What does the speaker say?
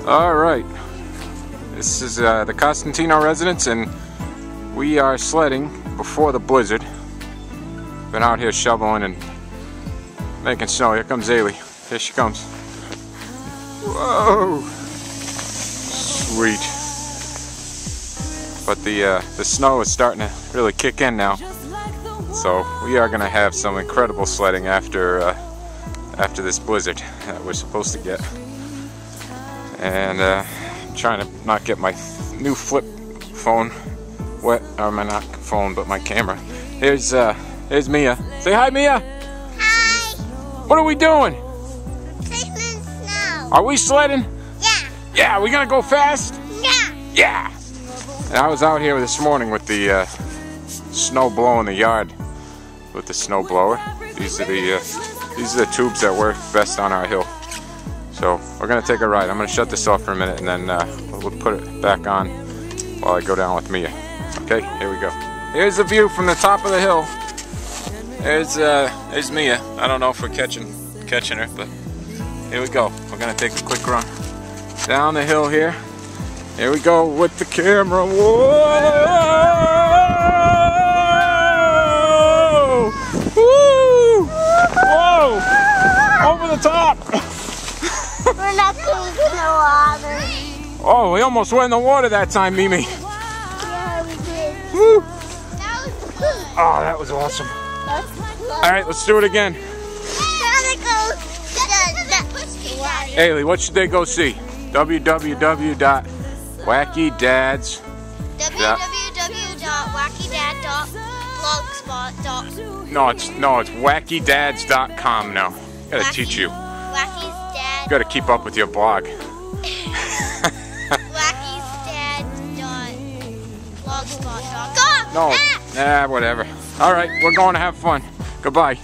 Alright, this is the Costantino residence, and we are sledding before the blizzard. Been out here shoveling and making snow. Here comes Ailey. Here she comes. Whoa! Sweet. But the snow is starting to really kick in now. So we are going to have some incredible sledding after this blizzard that we're supposed to get. And I'm trying to not get my new flip phone wet, or my not phone, but my camera. Here's Mia. Say hi, Mia. Hi. What are we doing? Sledding in snow. Are we sledding? Yeah. Yeah. We gonna go fast? Yeah. Yeah. And I was out here this morning with the snow blowing the yard with the snow blower. These are the tubes that work best on our hill. So we're gonna take a ride. I'm gonna shut this off for a minute, and then we'll put it back on while I go down with Mia. Okay, here we go. Here's the view from the top of the hill. There's Mia. I don't know if we're catching her, but here we go. We're gonna take a quick run down the hill here. Here we go with the camera. Whoa! Woo! Whoa! Over the top! We're not going to the water. Oh, we almost went in the water that time, Mimi. Yeah, we did. Woo! That was good. Oh, that was awesome. All right, let's do it again. Ailey, what should they go see? www.wackydads. www.wackydad.blogspot.com. No, it's wackydads.com now. Gotta teach you. Wacky's dad. Gotta keep up with your blog. wacky'sdad.blogspot.com. No, whatever. All right, we're going to have fun. Goodbye.